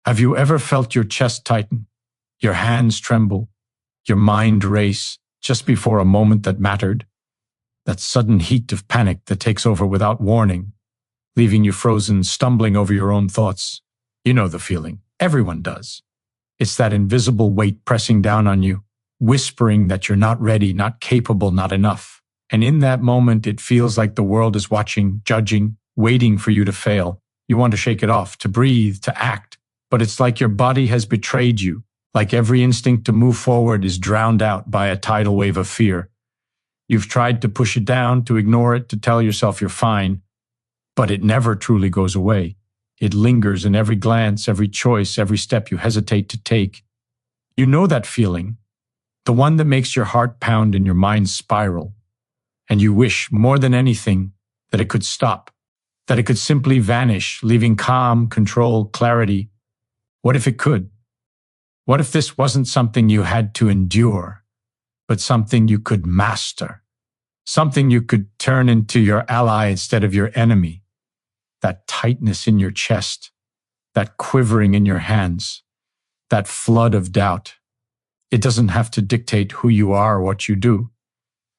Have you ever felt your chest tighten, your hands tremble, your mind race just before a moment that mattered? That sudden heat of panic that takes over without warning, leaving you frozen, stumbling over your own thoughts. You know the feeling. Everyone does. It's that invisible weight pressing down on you, whispering that you're not ready, not capable, not enough. And in that moment, it feels like the world is watching, judging, waiting for you to fail. You want to shake it off, to breathe, to act. But it's like your body has betrayed you, like every instinct to move forward is drowned out by a tidal wave of fear. You've tried to push it down, to ignore it, to tell yourself you're fine, but it never truly goes away. It lingers in every glance, every choice, every step you hesitate to take. You know that feeling, the one that makes your heart pound and your mind spiral. And you wish, more than anything, that it could stop, that it could simply vanish, leaving calm, control, clarity. What if it could? What if this wasn't something you had to endure, but something you could master? Something you could turn into your ally instead of your enemy? That tightness in your chest, that quivering in your hands, that flood of doubt. It doesn't have to dictate who you are or what you do.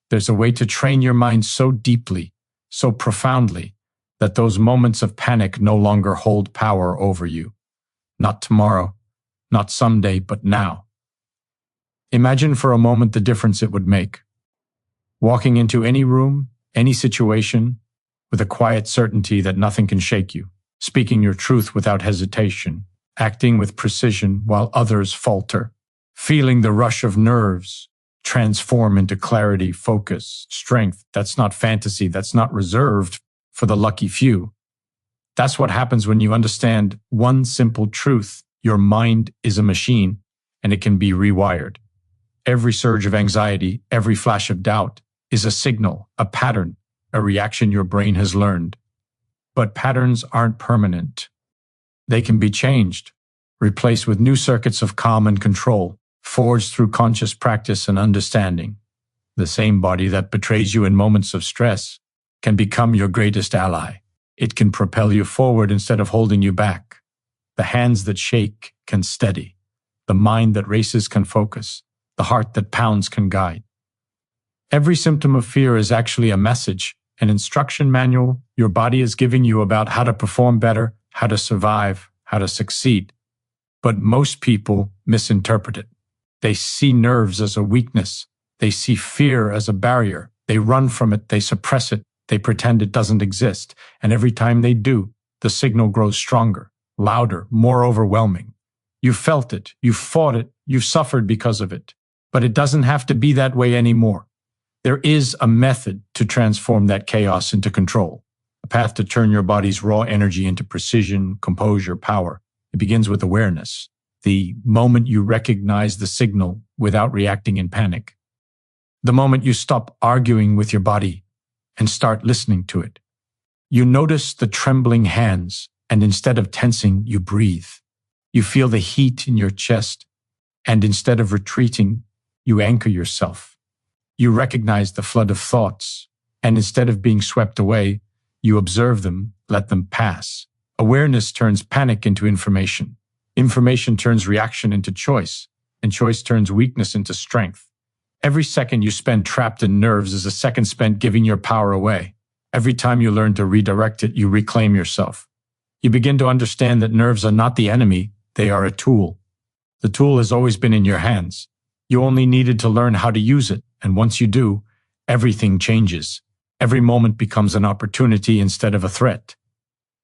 There's a way to train your mind so deeply, so profoundly, that those moments of panic no longer hold power over you. Not tomorrow, not someday, but now. Imagine for a moment the difference it would make. Walking into any room, any situation, with a quiet certainty that nothing can shake you, speaking your truth without hesitation, acting with precision while others falter, feeling the rush of nerves transform into clarity, focus, strength. That's not fantasy, that's not reserved for the lucky few. That's what happens when you understand one simple truth. Your mind is a machine, and it can be rewired. Every surge of anxiety, every flash of doubt is a signal, a pattern, a reaction your brain has learned. But patterns aren't permanent. They can be changed, replaced with new circuits of calm and control, forged through conscious practice and understanding. The same body that betrays you in moments of stress can become your greatest ally. It can propel you forward instead of holding you back. The hands that shake can steady. The mind that races can focus. The heart that pounds can guide. Every symptom of fear is actually a message, an instruction manual your body is giving you about how to perform better, how to survive, how to succeed. But most people misinterpret it. They see nerves as a weakness. They see fear as a barrier. They run from it. They suppress it. They pretend it doesn't exist. And every time they do, the signal grows stronger, louder, more overwhelming. You felt it. You fought it. You suffered because of it. But it doesn't have to be that way anymore. There is a method to transform that chaos into control, a path to turn your body's raw energy into precision, composure, power. It begins with awareness, the moment you recognize the signal without reacting in panic, the moment you stop arguing with your body and start listening to it. You notice the trembling hands, and instead of tensing, you breathe. You feel the heat in your chest, and instead of retreating, you anchor yourself. You recognize the flood of thoughts, and instead of being swept away, you observe them, let them pass. Awareness turns panic into information. Information turns reaction into choice, and choice turns weakness into strength. Every second you spend trapped in nerves is a second spent giving your power away. Every time you learn to redirect it, you reclaim yourself. You begin to understand that nerves are not the enemy, they are a tool. The tool has always been in your hands. You only needed to learn how to use it, and once you do, everything changes. Every moment becomes an opportunity instead of a threat.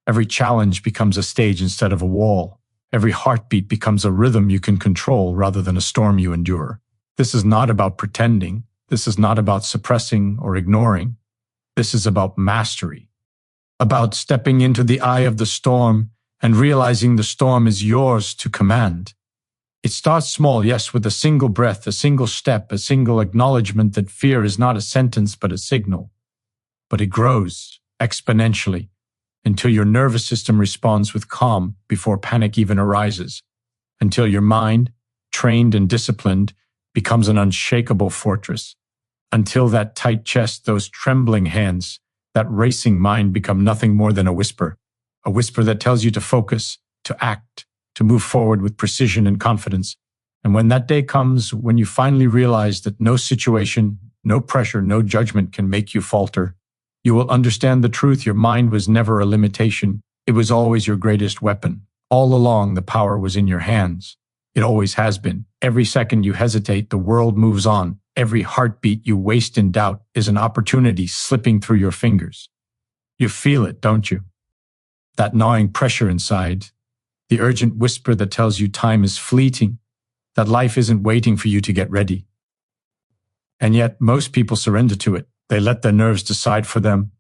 Every challenge becomes a stage instead of a wall. Every heartbeat becomes a rhythm you can control rather than a storm you endure. This is not about pretending. This is not about suppressing or ignoring. This is about mastery, about stepping into the eye of the storm and realizing the storm is yours to command. It starts small, yes, with a single breath, a single step, a single acknowledgement that fear is not a sentence but a signal. But it grows exponentially until your nervous system responds with calm before panic even arises, until your mind, trained and disciplined, becomes an unshakable fortress, until that tight chest, those trembling hands, that racing mind become nothing more than a whisper that tells you to focus, to act, to move forward with precision and confidence. And when that day comes, when you finally realize that no situation, no pressure, no judgment can make you falter, you will understand the truth. Your mind was never a limitation. It was always your greatest weapon. All along, the power was in your hands. It always has been. Every second you hesitate, the world moves on. Every heartbeat you waste in doubt is an opportunity slipping through your fingers. You feel it, don't you? That gnawing pressure inside, the urgent whisper that tells you time is fleeting, that life isn't waiting for you to get ready. And yet, most people surrender to it. They let their nerves decide for them.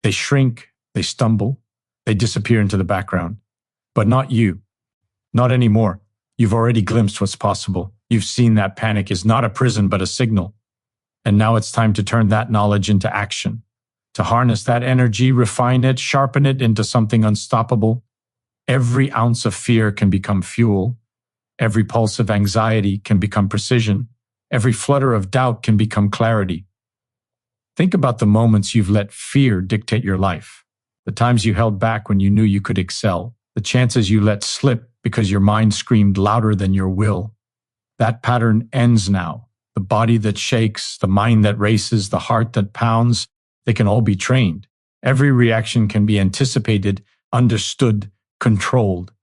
They shrink, they stumble, they disappear into the background. But not you. Not anymore. You've already glimpsed what's possible. You've seen that panic is not a prison, but a signal. And now it's time to turn that knowledge into action, to harness that energy, refine it, sharpen it into something unstoppable. Every ounce of fear can become fuel. Every pulse of anxiety can become precision. Every flutter of doubt can become clarity. Think about the moments you've let fear dictate your life, the times you held back when you knew you could excel, the chances you let slip because your mind screamed louder than your will. That pattern ends now. The body that shakes, the mind that races, the heart that pounds, they can all be trained. Every reaction can be anticipated, understood, controlled.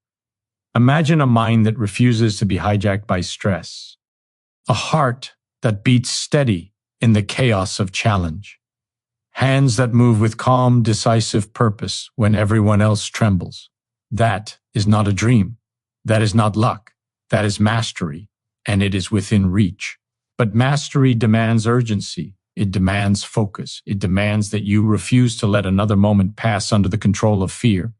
Imagine a mind that refuses to be hijacked by stress. A heart that beats steady in the chaos of challenge. Hands that move with calm, decisive purpose when everyone else trembles. That is not a dream. That is not luck. That is mastery, and it is within reach. But mastery demands urgency. It demands focus. It demands that you refuse to let another moment pass under the control of fear.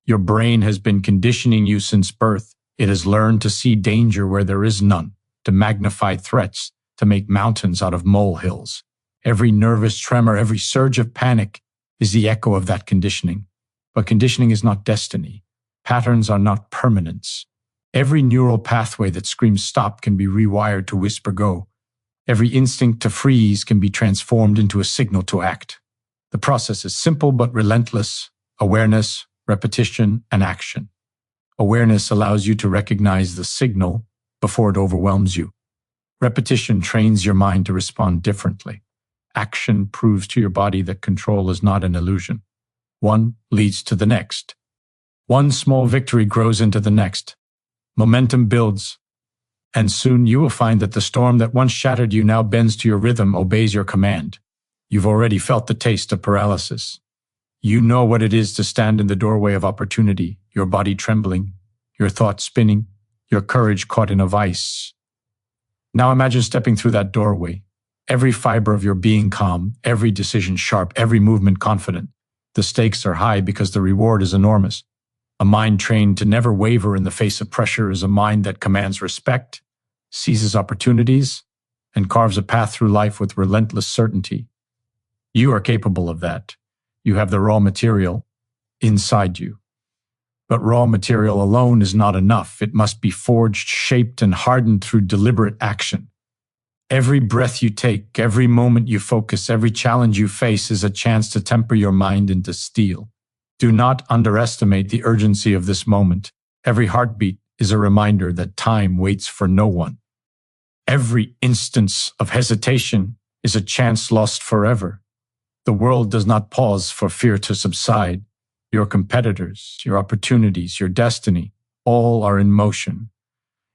Your brain has been conditioning you since birth. It has learned to see danger where there is none, to magnify threats, to make mountains out of molehills. Every nervous tremor, every surge of panic is the echo of that conditioning. But conditioning is not destiny. Patterns are not permanence. Every neural pathway that screams stop can be rewired to whisper go. Every instinct to freeze can be transformed into a signal to act. The process is simple but relentless: awareness, repetition, and action. Awareness allows you to recognize the signal before it overwhelms you. Repetition trains your mind to respond differently. Action proves to your body that control is not an illusion. One leads to the next. One small victory grows into the next. Momentum builds, and soon you will find that the storm that once shattered you now bends to your rhythm, obeys your command. You've already felt the taste of paralysis. You know what it is to stand in the doorway of opportunity, your body trembling, your thoughts spinning, your courage caught in a vice. Now imagine stepping through that doorway, every fiber of your being calm, every decision sharp, every movement confident. The stakes are high because the reward is enormous. A mind trained to never waver in the face of pressure is a mind that commands respect, seizes opportunities, and carves a path through life with relentless certainty. You are capable of that. You have the raw material inside you. But raw material alone is not enough. It must be forged, shaped, and hardened through deliberate action. Every breath you take, every moment you focus, every challenge you face is a chance to temper your mind into steel. Do not underestimate the urgency of this moment. Every heartbeat is a reminder that time waits for no one. Every instance of hesitation is a chance lost forever. The world does not pause for fear to subside. Your competitors, your opportunities, your destiny, all are in motion.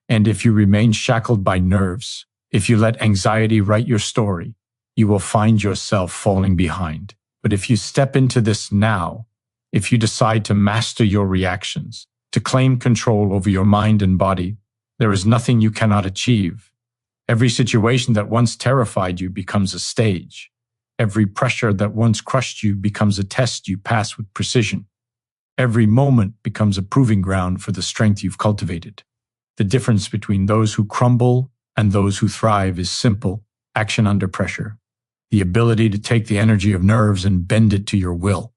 And if you remain shackled by nerves, if you let anxiety write your story, you will find yourself falling behind. But if you step into this now, if you decide to master your reactions, to claim control over your mind and body, there is nothing you cannot achieve. Every situation that once terrified you becomes a stage. Every pressure that once crushed you becomes a test you pass with precision. Every moment becomes a proving ground for the strength you've cultivated. The difference between those who crumble and those who thrive is simple: action under pressure. The ability to take the energy of nerves and bend it to your will.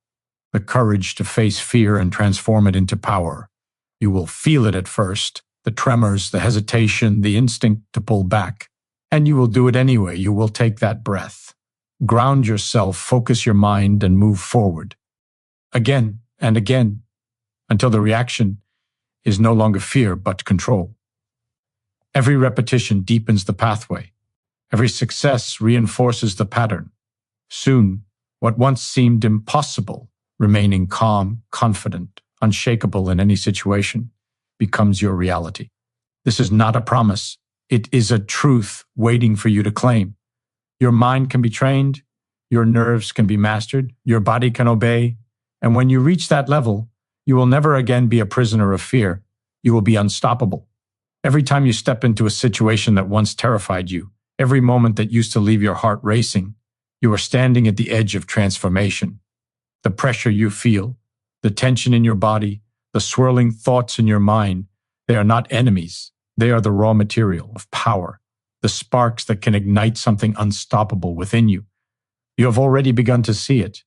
The courage to face fear and transform it into power. You will feel it at first, the tremors, the hesitation, the instinct to pull back. And you will do it anyway. You will take that breath. Ground yourself, focus your mind, and move forward. Again and again, until the reaction is no longer fear, but control. Every repetition deepens the pathway. Every success reinforces the pattern. Soon, what once seemed impossible, remaining calm, confident, unshakable in any situation, becomes your reality. This is not a promise. It is a truth waiting for you to claim. Your mind can be trained, your nerves can be mastered, your body can obey, and when you reach that level, you will never again be a prisoner of fear. You will be unstoppable. Every time you step into a situation that once terrified you, every moment that used to leave your heart racing, you are standing at the edge of transformation. The pressure you feel, the tension in your body, the swirling thoughts in your mind, they are not enemies. They are the raw material of power, the sparks that can ignite something unstoppable within you. You have already begun to see it.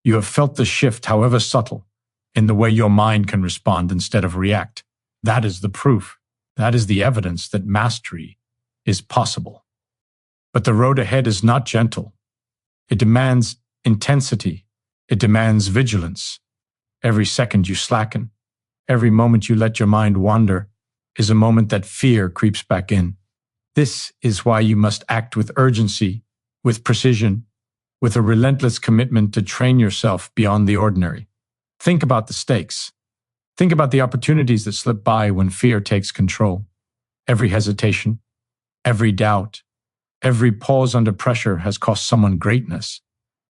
You have felt the shift, however subtle, in the way your mind can respond instead of react. That is the proof. That is the evidence that mastery is possible. But the road ahead is not gentle. It demands intensity. It demands vigilance. Every second you slacken, every moment you let your mind wander, is a moment that fear creeps back in. This is why you must act with urgency, with precision, with a relentless commitment to train yourself beyond the ordinary. Think about the stakes. Think about the opportunities that slip by when fear takes control. Every hesitation, every doubt, every pause under pressure has cost someone greatness.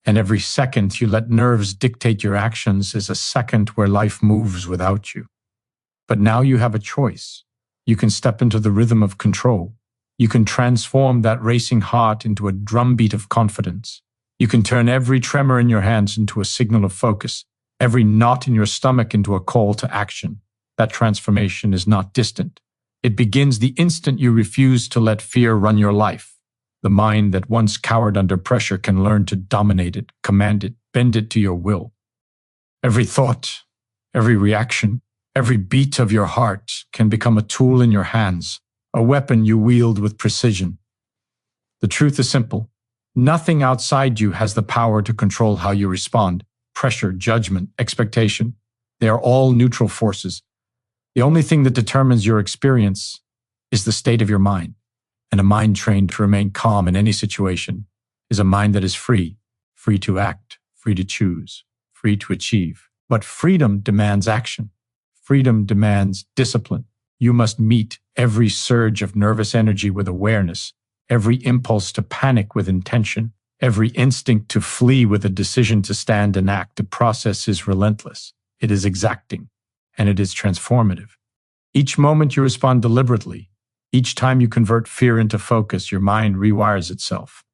And every second you let nerves dictate your actions is a second where life moves without you. But now you have a choice. You can step into the rhythm of control. You can transform that racing heart into a drumbeat of confidence. You can turn every tremor in your hands into a signal of focus, every knot in your stomach into a call to action. That transformation is not distant. It begins the instant you refuse to let fear run your life. The mind that once cowered under pressure can learn to dominate it, command it, bend it to your will. Every thought, every reaction, every beat of your heart can become a tool in your hands, a weapon you wield with precision. The truth is simple. Nothing outside you has the power to control how you respond. Pressure, judgment, expectation, they are all neutral forces. The only thing that determines your experience is the state of your mind. And a mind trained to remain calm in any situation is a mind that is free, free to act, free to choose, free to achieve. But freedom demands action. Freedom demands discipline. You must meet every surge of nervous energy with awareness, every impulse to panic with intention, every instinct to flee with a decision to stand and act. The process is relentless. It is exacting, and it is transformative. Each moment you respond deliberately, each time you convert fear into focus, your mind rewires itself.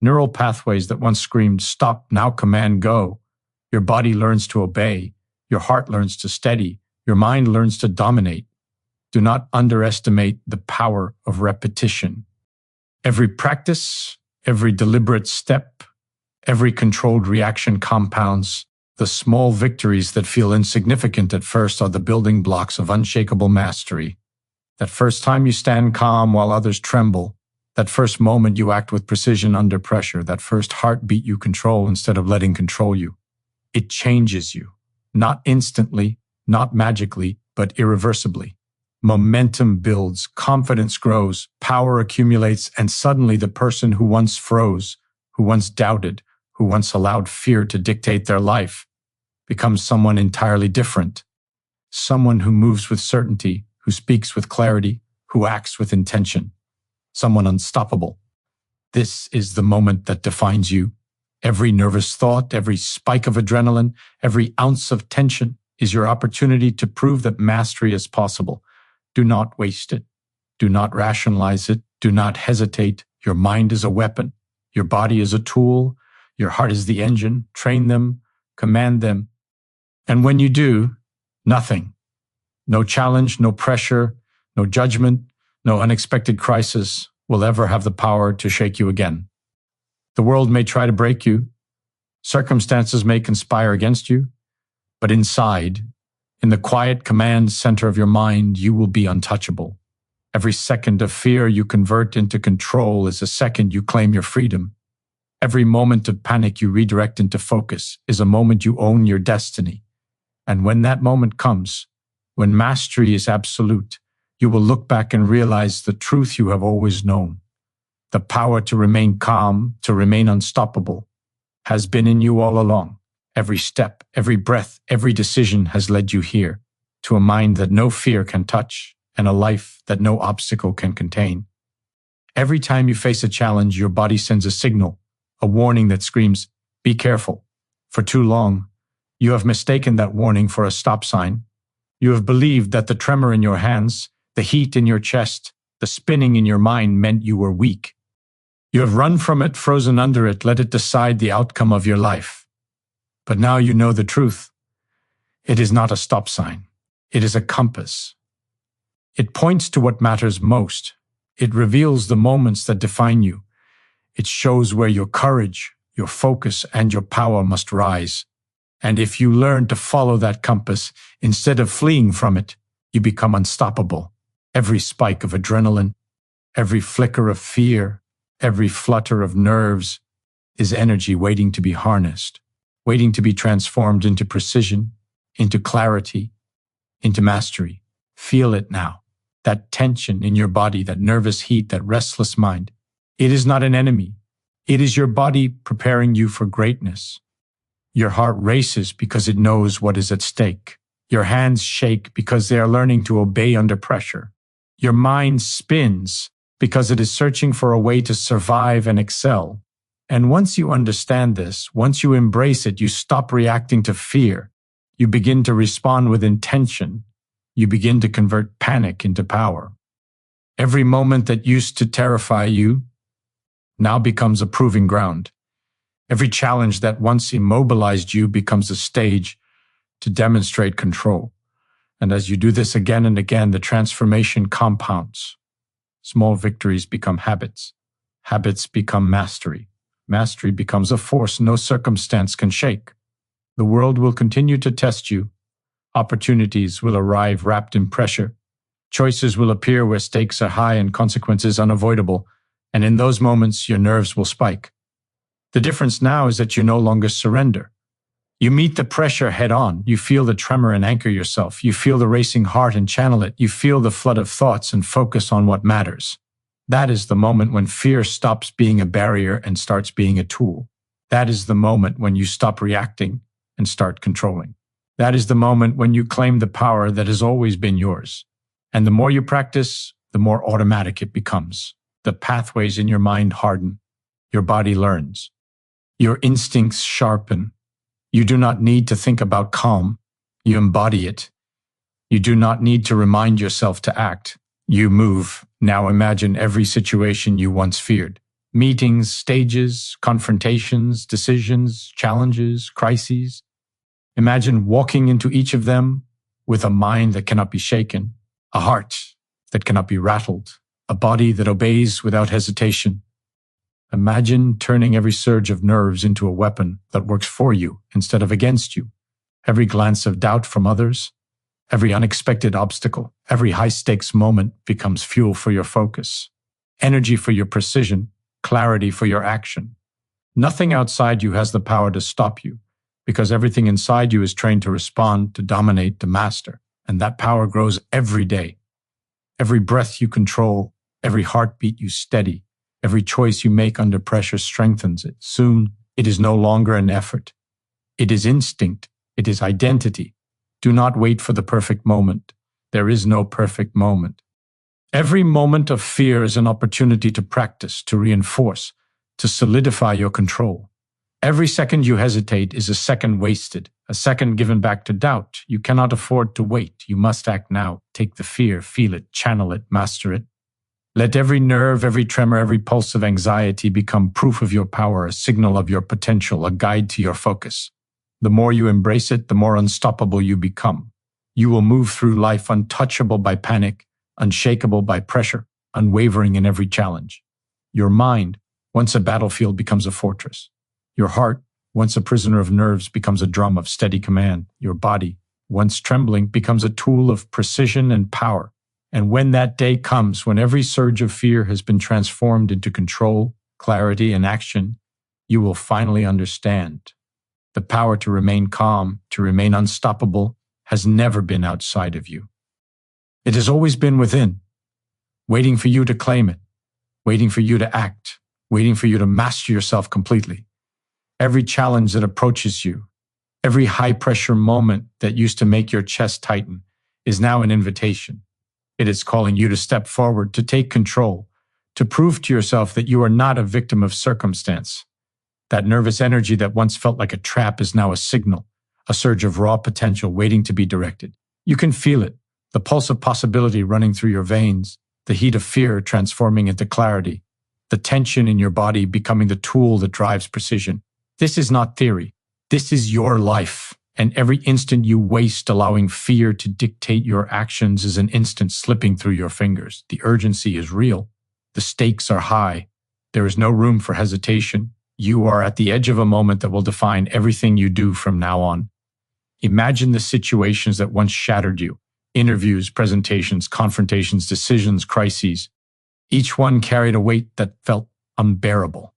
Neural pathways that once screamed, "Stop," now command, "Go." Your body learns to obey. Your heart learns to steady. Your mind learns to dominate. Do not underestimate the power of repetition. Every practice, every deliberate step, every controlled reaction compounds. The small victories that feel insignificant at first are the building blocks of unshakable mastery. That first time you stand calm while others tremble, that first moment you act with precision under pressure, that first heartbeat you control instead of letting control you. It changes you, not instantly, not magically, but irreversibly. Momentum builds, confidence grows, power accumulates, and suddenly the person who once froze, who once doubted, who once allowed fear to dictate their life, becomes someone entirely different. Someone who moves with certainty, who speaks with clarity, who acts with intention. Someone unstoppable. This is the moment that defines you. Every nervous thought, every spike of adrenaline, every ounce of tension is your opportunity to prove that mastery is possible. Do not waste it. Do not rationalize it. Do not hesitate. Your mind is a weapon. Your body is a tool. Your heart is the engine. Train them, command them. And when you do, nothing. No challenge, no pressure, no judgment, no unexpected crisis will ever have the power to shake you again. The world may try to break you. Circumstances may conspire against you. But inside, in the quiet command center of your mind, you will be untouchable. Every second of fear you convert into control is a second you claim your freedom. Every moment of panic you redirect into focus is a moment you own your destiny. And when that moment comes, When mastery is absolute, you will look back and realize the truth you have always known. The power to remain calm, to remain unstoppable, has been in you all along. Every step, every breath, every decision has led you here, to a mind that no fear can touch and a life that no obstacle can contain. Every time you face a challenge, your body sends a signal, a warning that screams, "Be careful." For too long, you have mistaken that warning for a stop sign. You have believed that the tremor in your hands, the heat in your chest, the spinning in your mind meant you were weak. You have run from it, frozen under it, let it decide the outcome of your life. But now you know the truth. It is not a stop sign. It is a compass. It points to what matters most. It reveals the moments that define you. It shows where your courage, your focus, and your power must rise. And if you learn to follow that compass, instead of fleeing from it, you become unstoppable. Every spike of adrenaline, every flicker of fear, every flutter of nerves is energy waiting to be harnessed, waiting to be transformed into precision, into clarity, into mastery. Feel it now. That tension in your body, that nervous heat, that restless mind. It is not an enemy. It is your body preparing you for greatness. Your heart races because it knows what is at stake. Your hands shake because they are learning to obey under pressure. Your mind spins because it is searching for a way to survive and excel. And once you understand this, once you embrace it, you stop reacting to fear. You begin to respond with intention. You begin to convert panic into power. Every moment that used to terrify you now becomes a proving ground. Every challenge that once immobilized you becomes a stage to demonstrate control. And as you do this again and again, the transformation compounds. Small victories become habits. Habits become mastery. Mastery becomes a force no circumstance can shake. The world will continue to test you. Opportunities will arrive wrapped in pressure. Choices will appear where stakes are high and consequences unavoidable. And in those moments, your nerves will spike. The difference now is that you no longer surrender. You meet the pressure head on. You feel the tremor and anchor yourself. You feel the racing heart and channel it. You feel the flood of thoughts and focus on what matters. That is the moment when fear stops being a barrier and starts being a tool. That is the moment when you stop reacting and start controlling. That is the moment when you claim the power that has always been yours. And the more you practice, the more automatic it becomes. The pathways in your mind harden. Your body learns. Your instincts sharpen. You do not need to think about calm. You embody it. You do not need to remind yourself to act. You move. Now imagine every situation you once feared. Meetings, stages, confrontations, decisions, challenges, crises. Imagine walking into each of them with a mind that cannot be shaken, a heart that cannot be rattled, a body that obeys without hesitation. Imagine turning every surge of nerves into a weapon that works for you instead of against you. Every glance of doubt from others, every unexpected obstacle, every high-stakes moment becomes fuel for your focus, energy for your precision, clarity for your action. Nothing outside you has the power to stop you, because everything inside you is trained to respond, to dominate, to master, and that power grows every day. Every breath you control, every heartbeat you steady, every choice you make under pressure strengthens it. Soon, it is no longer an effort. It is instinct. It is identity. Do not wait for the perfect moment. There is no perfect moment. Every moment of fear is an opportunity to practice, to reinforce, to solidify your control. Every second you hesitate is a second wasted, a second given back to doubt. You cannot afford to wait. You must act now. Take the fear, feel it, channel it, master it. Let every nerve, every tremor, every pulse of anxiety become proof of your power, a signal of your potential, a guide to your focus. The more you embrace it, the more unstoppable you become. You will move through life untouchable by panic, unshakable by pressure, unwavering in every challenge. Your mind, once a battlefield, becomes a fortress. Your heart, once a prisoner of nerves, becomes a drum of steady command. Your body, once trembling, becomes a tool of precision and power. And when that day comes, when every surge of fear has been transformed into control, clarity, and action, you will finally understand. The power to remain calm, to remain unstoppable, has never been outside of you. It has always been within, waiting for you to claim it, waiting for you to act, waiting for you to master yourself completely. Every challenge that approaches you, every high-pressure moment that used to make your chest tighten is now an invitation. It is calling you to step forward, to take control, to prove to yourself that you are not a victim of circumstance. That nervous energy that once felt like a trap is now a signal, a surge of raw potential waiting to be directed. You can feel it, the pulse of possibility running through your veins, the heat of fear transforming into clarity, the tension in your body becoming the tool that drives precision. This is not theory. This is your life, and every instant you waste allowing fear to dictate your actions is an instant slipping through your fingers. The urgency is real. The stakes are high. There is no room for hesitation. You are at the edge of a moment that will define everything you do from now on. Imagine the situations that once shattered you. Interviews, presentations, confrontations, decisions, crises. Each one carried a weight that felt unbearable.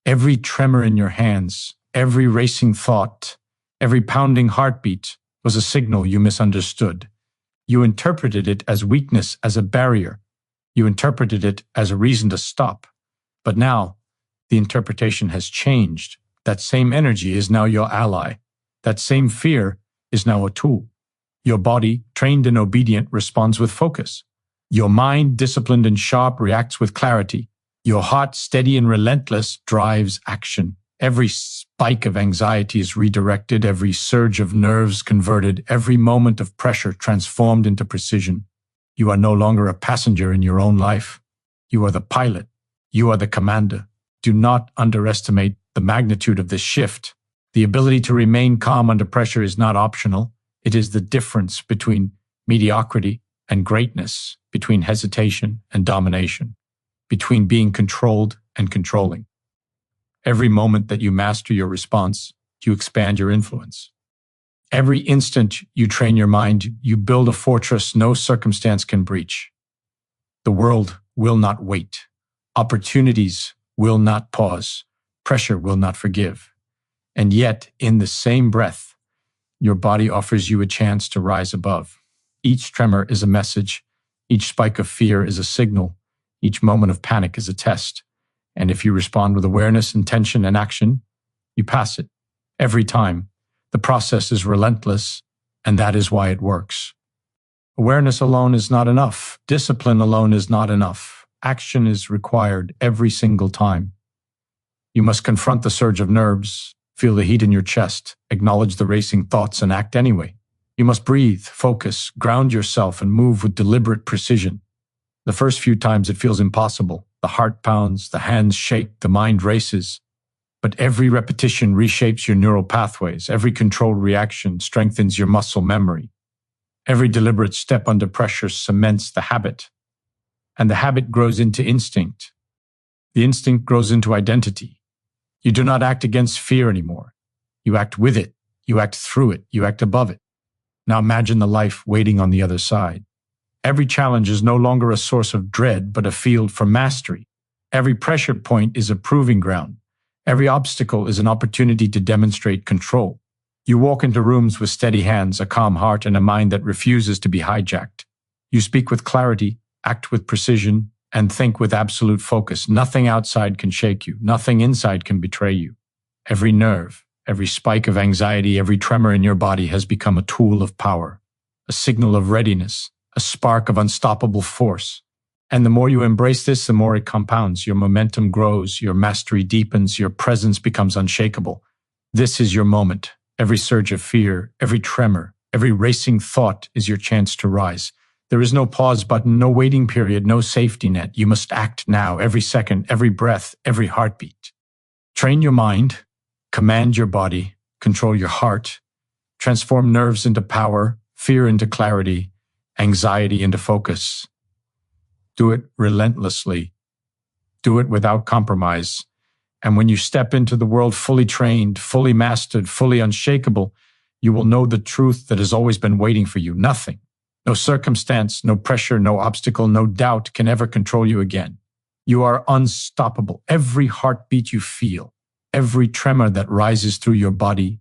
Every tremor in your hands, every racing thought, every pounding heartbeat was a signal you misunderstood. You interpreted it as weakness, as a barrier. You interpreted it as a reason to stop. But now, the interpretation has changed. That same energy is now your ally. That same fear is now a tool. Your body, trained and obedient, responds with focus. Your mind, disciplined and sharp, reacts with clarity. Your heart, steady and relentless, drives action. Every spike of anxiety is redirected, every surge of nerves converted, every moment of pressure transformed into precision. You are no longer a passenger in your own life. You are the pilot. You are the commander. Do not underestimate the magnitude of this shift. The ability to remain calm under pressure is not optional. It is the difference between mediocrity and greatness, between hesitation and domination, between being controlled and controlling. Every moment that you master your response, you expand your influence. Every instant you train your mind, you build a fortress no circumstance can breach. The world will not wait. Opportunities will not pause. Pressure will not forgive. And yet, in the same breath, your body offers you a chance to rise above. Each tremor is a message. Each spike of fear is a signal. Each moment of panic is a test. And if you respond with awareness, intention, and action, you pass it. Every time. The process is relentless, and that is why it works. Awareness alone is not enough. Discipline alone is not enough. Action is required every single time. You must confront the surge of nerves, feel the heat in your chest, acknowledge the racing thoughts, and act anyway. You must breathe, focus, ground yourself, and move with deliberate precision. The first few times it feels impossible. The heart pounds, the hands shake, the mind races. But every repetition reshapes your neural pathways. Every controlled reaction strengthens your muscle memory. Every deliberate step under pressure cements the habit. And the habit grows into instinct. The instinct grows into identity. You do not act against fear anymore. You act with it. You act through it. You act above it. Now imagine the life waiting on the other side. Every challenge is no longer a source of dread, but a field for mastery. Every pressure point is a proving ground. Every obstacle is an opportunity to demonstrate control. You walk into rooms with steady hands, a calm heart, and a mind that refuses to be hijacked. You speak with clarity, act with precision, and think with absolute focus. Nothing outside can shake you. Nothing inside can betray you. Every nerve, every spike of anxiety, every tremor in your body has become a tool of power, a signal of readiness, a spark of unstoppable force. And the more you embrace this, the more it compounds. Your momentum grows, your mastery deepens, your presence becomes unshakable. This is your moment. Every surge of fear, every tremor, every racing thought is your chance to rise. There is no pause button, no waiting period, no safety net. You must act now, every second, every breath, every heartbeat. Train your mind, command your body, control your heart, transform nerves into power, fear into clarity, anxiety into focus. Do it relentlessly. Do it without compromise. And when you step into the world fully trained, fully mastered, fully unshakable, you will know the truth that has always been waiting for you. Nothing, no circumstance, no pressure, no obstacle, no doubt can ever control you again. You are unstoppable. Every heartbeat you feel, every tremor that rises through your body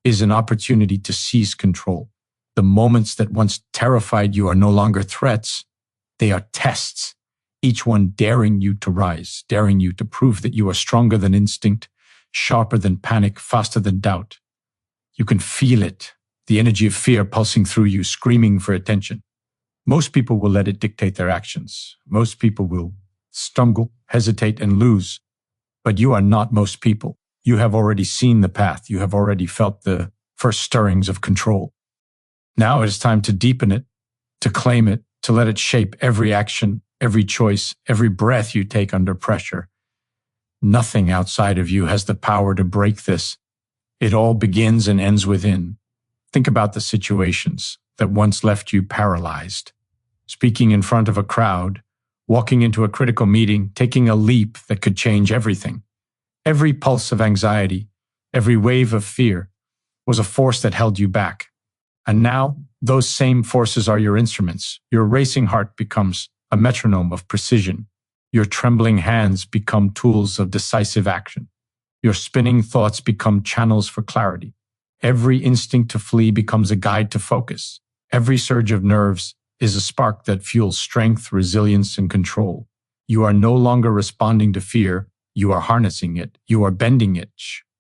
is an opportunity to seize control. The moments that once terrified you are no longer threats. They are tests, each one daring you to rise, daring you to prove that you are stronger than instinct, sharper than panic, faster than doubt. You can feel it, the energy of fear pulsing through you, screaming for attention. Most people will let it dictate their actions. Most people will stumble, hesitate, and lose. But you are not most people. You have already seen the path. You have already felt the first stirrings of control. Now it is time to deepen it, to claim it, to let it shape every action, every choice, every breath you take under pressure. Nothing outside of you has the power to break this. It all begins and ends within. Think about the situations that once left you paralyzed. Speaking in front of a crowd, walking into a critical meeting, taking a leap that could change everything. Every pulse of anxiety, every wave of fear was a force that held you back. And now, those same forces are your instruments. Your racing heart becomes a metronome of precision. Your trembling hands become tools of decisive action. Your spinning thoughts become channels for clarity. Every instinct to flee becomes a guide to focus. Every surge of nerves is a spark that fuels strength, resilience, and control. You are no longer responding to fear. You are harnessing it. You are bending it.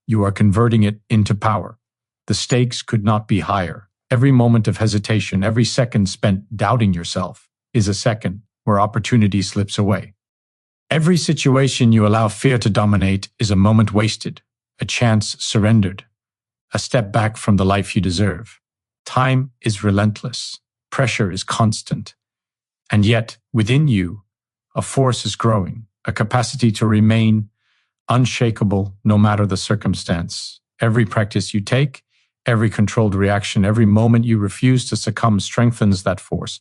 You are converting it into power. The stakes could not be higher. Every moment of hesitation, every second spent doubting yourself is a second where opportunity slips away. Every situation you allow fear to dominate is a moment wasted, a chance surrendered, a step back from the life you deserve. Time is relentless. Pressure is constant. And yet, within you, a force is growing, a capacity to remain unshakable no matter the circumstance. Every practice you take, every controlled reaction, every moment you refuse to succumb strengthens that force.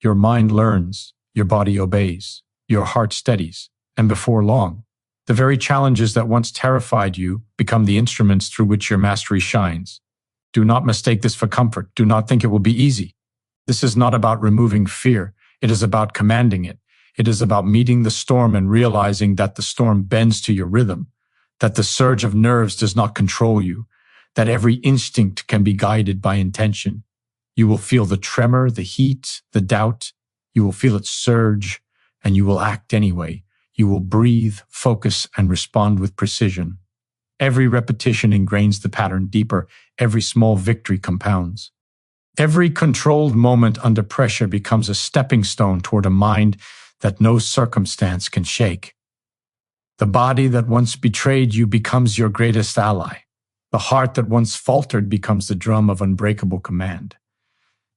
Your mind learns, your body obeys, your heart steadies, and before long, the very challenges that once terrified you become the instruments through which your mastery shines. Do not mistake this for comfort. Do not think it will be easy. This is not about removing fear. It is about commanding it. It is about meeting the storm and realizing that the storm bends to your rhythm, that the surge of nerves does not control you, that every instinct can be guided by intention. You will feel the tremor, the heat, the doubt. You will feel it surge, and you will act anyway. You will breathe, focus, and respond with precision. Every repetition ingrains the pattern deeper. Every small victory compounds. Every controlled moment under pressure becomes a stepping stone toward a mind that no circumstance can shake. The body that once betrayed you becomes your greatest ally. The heart that once faltered becomes the drum of unbreakable command.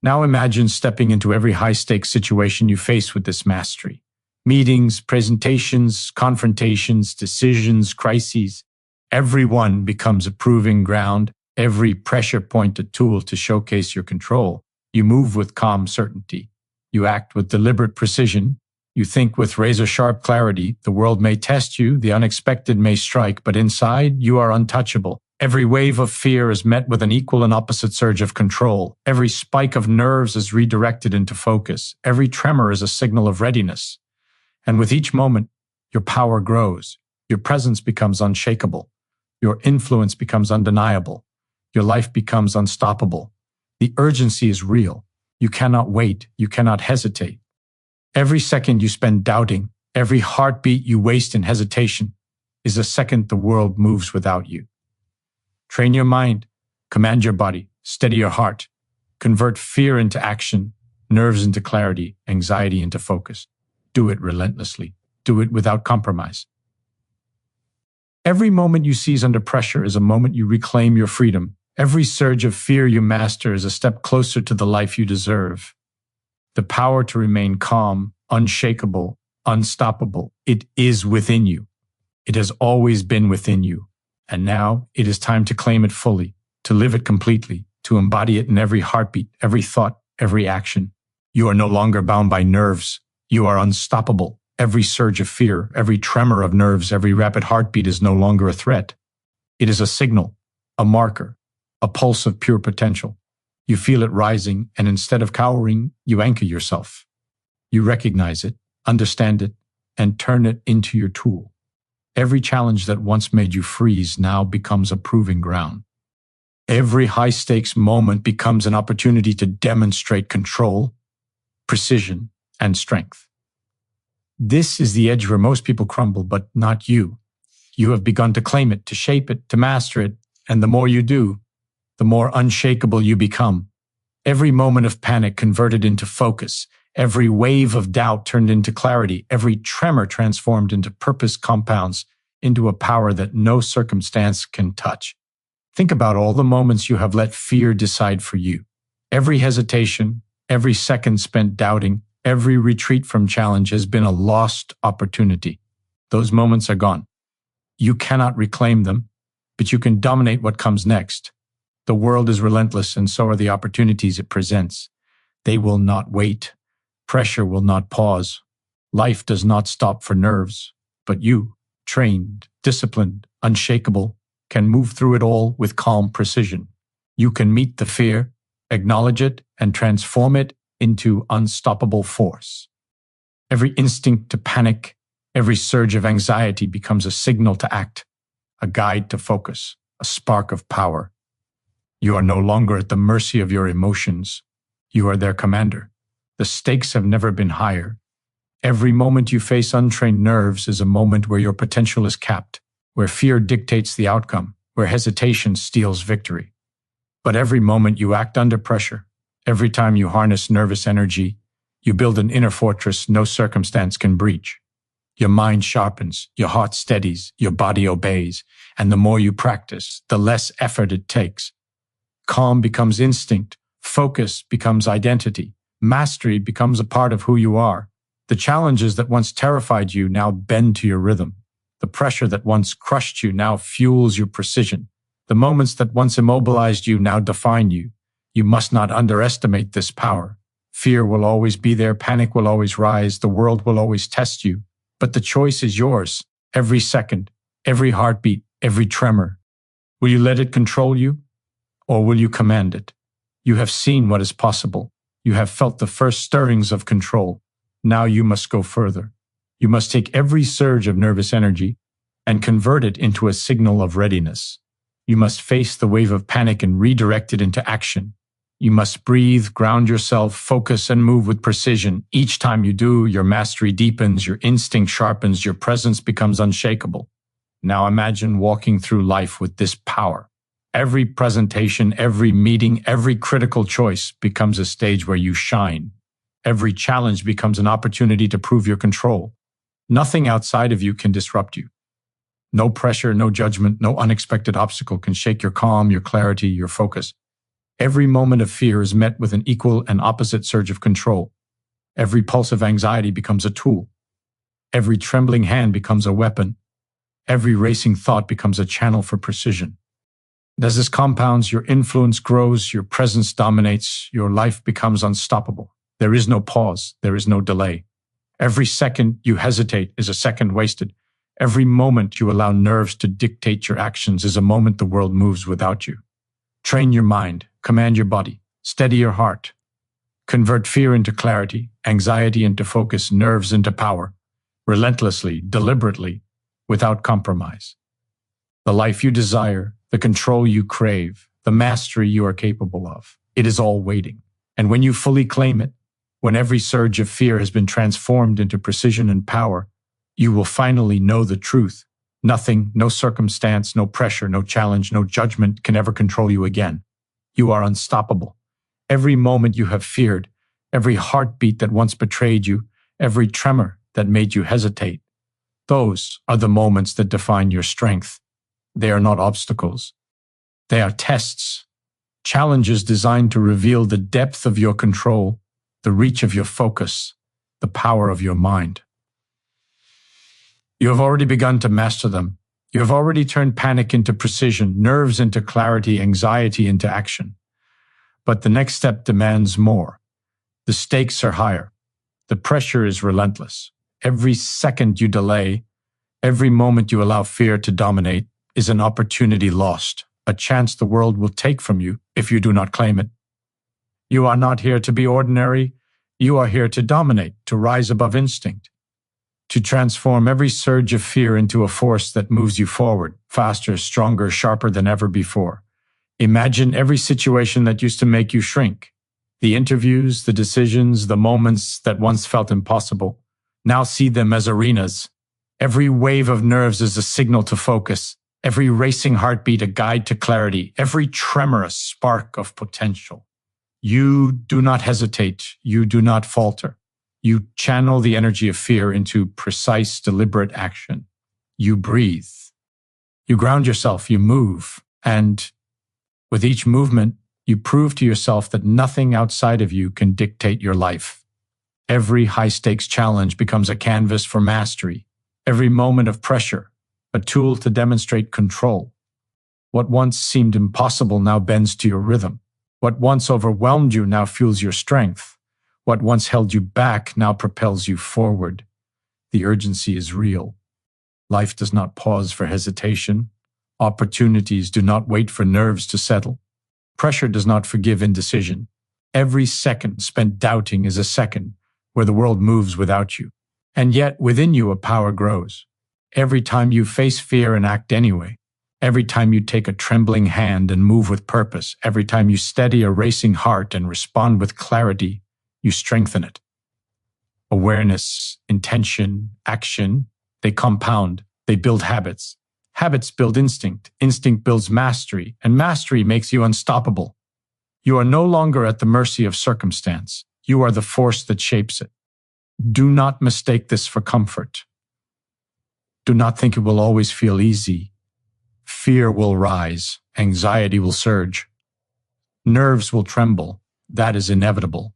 Now imagine stepping into every high-stakes situation you face with this mastery. Meetings, presentations, confrontations, decisions, crises. Every one becomes a proving ground, every pressure point a tool to showcase your control. You move with calm certainty. You act with deliberate precision. You think with razor-sharp clarity. The world may test you, the unexpected may strike, but inside you are untouchable. Every wave of fear is met with an equal and opposite surge of control. Every spike of nerves is redirected into focus. Every tremor is a signal of readiness. And with each moment, your power grows. Your presence becomes unshakable. Your influence becomes undeniable. Your life becomes unstoppable. The urgency is real. You cannot wait. You cannot hesitate. Every second you spend doubting, every heartbeat you waste in hesitation, is a second the world moves without you. Train your mind, command your body, steady your heart, convert fear into action, nerves into clarity, anxiety into focus. Do it relentlessly. Do it without compromise. Every moment you seize under pressure is a moment you reclaim your freedom. Every surge of fear you master is a step closer to the life you deserve. The power to remain calm, unshakable, unstoppable, it is within you. It has always been within you. And now it is time to claim it fully, to live it completely, to embody it in every heartbeat, every thought, every action. You are no longer bound by nerves. You are unstoppable. Every surge of fear, every tremor of nerves, every rapid heartbeat is no longer a threat. It is a signal, a marker, a pulse of pure potential. You feel it rising, and instead of cowering, you anchor yourself. You recognize it, understand it, and turn it into your tool. Every challenge that once made you freeze now becomes a proving ground. Every high-stakes moment becomes an opportunity to demonstrate control, precision, and strength. This is the edge where most people crumble, but not you. You have begun to claim it, to shape it, to master it, and the more you do, the more unshakable you become. Every moment of panic converted into focus, every wave of doubt turned into clarity, every tremor transformed into purpose compounds into a power that no circumstance can touch. Think about all the moments you have let fear decide for you. Every hesitation, every second spent doubting, every retreat from challenge has been a lost opportunity. Those moments are gone. You cannot reclaim them, but you can dominate what comes next. The world is relentless, and so are the opportunities it presents. They will not wait. Pressure will not pause. Life does not stop for nerves, but you, trained, disciplined, unshakable, can move through it all with calm precision. You can meet the fear, acknowledge it, and transform it into unstoppable force. Every instinct to panic, every surge of anxiety becomes a signal to act, a guide to focus, a spark of power. You are no longer at the mercy of your emotions. You are their commander. The stakes have never been higher. Every moment you face untrained nerves is a moment where your potential is capped, where fear dictates the outcome, where hesitation steals victory. But every moment you act under pressure, every time you harness nervous energy, you build an inner fortress no circumstance can breach. Your mind sharpens, your heart steadies, your body obeys, and the more you practice, the less effort it takes. Calm becomes instinct, focus becomes identity, mastery becomes a part of who you are. The challenges that once terrified you now bend to your rhythm. The pressure that once crushed you now fuels your precision. The moments that once immobilized you now define you. You must not underestimate this power. Fear will always be there, panic will always rise, the world will always test you. But the choice is yours, every second, every heartbeat, every tremor. Will you let it control you? Or will you command it? You have seen what is possible. You have felt the first stirrings of control. Now you must go further. You must take every surge of nervous energy and convert it into a signal of readiness. You must face the wave of panic and redirect it into action. You must breathe, ground yourself, focus, and move with precision. Each time you do, your mastery deepens, your instinct sharpens, your presence becomes unshakable. Now imagine walking through life with this power. Every presentation, every meeting, every critical choice becomes a stage where you shine. Every challenge becomes an opportunity to prove your control. Nothing outside of you can disrupt you. No pressure, no judgment, no unexpected obstacle can shake your calm, your clarity, your focus. Every moment of fear is met with an equal and opposite surge of control. Every pulse of anxiety becomes a tool. Every trembling hand becomes a weapon. Every racing thought becomes a channel for precision. As this compounds, your influence grows, your presence dominates, your life becomes unstoppable. There is no pause, there is no delay. Every second you hesitate is a second wasted. Every moment you allow nerves to dictate your actions is a moment the world moves without you. Train your mind, command your body, steady your heart. Convert fear into clarity, anxiety into focus, nerves into power. Relentlessly, deliberately, without compromise. The life you desire, the control you crave, the mastery you are capable of, it is all waiting. And when you fully claim it, when every surge of fear has been transformed into precision and power, you will finally know the truth. Nothing, no circumstance, no pressure, no challenge, no judgment can ever control you again. You are unstoppable. Every moment you have feared, every heartbeat that once betrayed you, every tremor that made you hesitate, those are the moments that define your strength. They are not obstacles. They are tests, challenges designed to reveal the depth of your control, the reach of your focus, the power of your mind. You have already begun to master them. You have already turned panic into precision, nerves into clarity, anxiety into action. But the next step demands more. The stakes are higher. The pressure is relentless. Every second you delay, every moment you allow fear to dominate, is an opportunity lost, a chance the world will take from you if you do not claim it. You are not here to be ordinary. You are here to dominate, to rise above instinct, to transform every surge of fear into a force that moves you forward, faster, stronger, sharper than ever before. Imagine every situation that used to make you shrink. The interviews, the decisions, the moments that once felt impossible. Now see them as arenas. Every wave of nerves is a signal to focus. Every racing heartbeat a guide to clarity. Every tremor a spark of potential. You do not hesitate. You do not falter. You channel the energy of fear into precise, deliberate action. You breathe. You ground yourself. You move. And with each movement, you prove to yourself that nothing outside of you can dictate your life. Every high-stakes challenge becomes a canvas for mastery. Every moment of pressure, a tool to demonstrate control. What once seemed impossible now bends to your rhythm. What once overwhelmed you now fuels your strength. What once held you back now propels you forward. The urgency is real. Life does not pause for hesitation. Opportunities do not wait for nerves to settle. Pressure does not forgive indecision. Every second spent doubting is a second where the world moves without you. And yet within you a power grows. Every time you face fear and act anyway. Every time you take a trembling hand and move with purpose. Every time you steady a racing heart and respond with clarity, you strengthen it. Awareness, intention, action, they compound, they build habits. Habits build instinct. Instinct builds mastery, and mastery makes you unstoppable. You are no longer at the mercy of circumstance. You are the force that shapes it. Do not mistake this for comfort. Do not think it will always feel easy. Fear will rise. Anxiety will surge. Nerves will tremble. That is inevitable.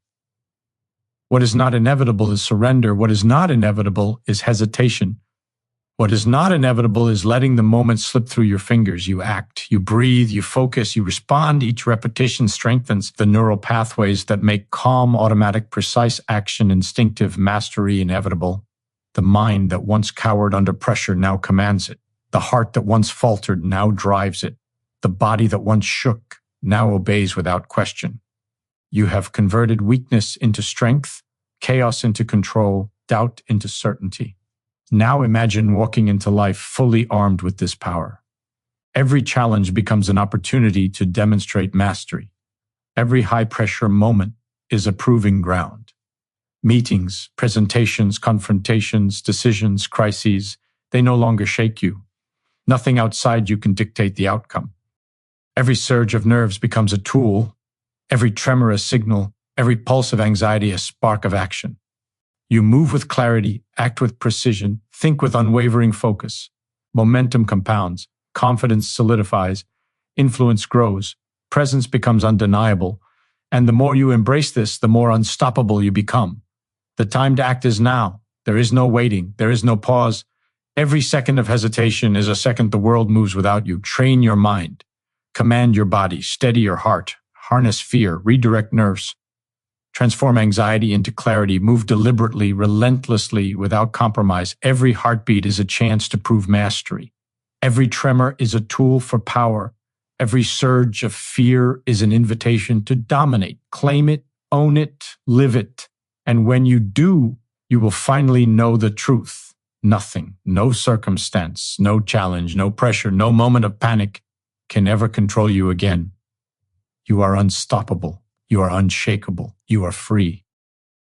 What is not inevitable is surrender. What is not inevitable is hesitation. What is not inevitable is letting the moment slip through your fingers. You act, you breathe, you focus, you respond. Each repetition strengthens the neural pathways that make calm, automatic, precise action instinctive, mastery inevitable. The mind that once cowered under pressure now commands it. The heart that once faltered now drives it. The body that once shook now obeys without question. You have converted weakness into strength, chaos into control, doubt into certainty. Now imagine walking into life fully armed with this power. Every challenge becomes an opportunity to demonstrate mastery. Every high-pressure moment is a proving ground. Meetings, presentations, confrontations, decisions, crises, they no longer shake you. Nothing outside you can dictate the outcome. Every surge of nerves becomes a tool, every tremor a signal, every pulse of anxiety a spark of action. You move with clarity, act with precision, think with unwavering focus. Momentum compounds, confidence solidifies, influence grows, presence becomes undeniable, and the more you embrace this, the more unstoppable you become. The time to act is now. There is no waiting. There is no pause. Every second of hesitation is a second the world moves without you. Train your mind. Command your body. Steady your heart. Harness fear. Redirect nerves. Transform anxiety into clarity. Move deliberately, relentlessly, without compromise. Every heartbeat is a chance to prove mastery. Every tremor is a tool for power. Every surge of fear is an invitation to dominate. Claim it, own it, live it. And when you do, you will finally know the truth. Nothing, no circumstance, no challenge, no pressure, no moment of panic can ever control you again. You are unstoppable. You are unshakable. You are free.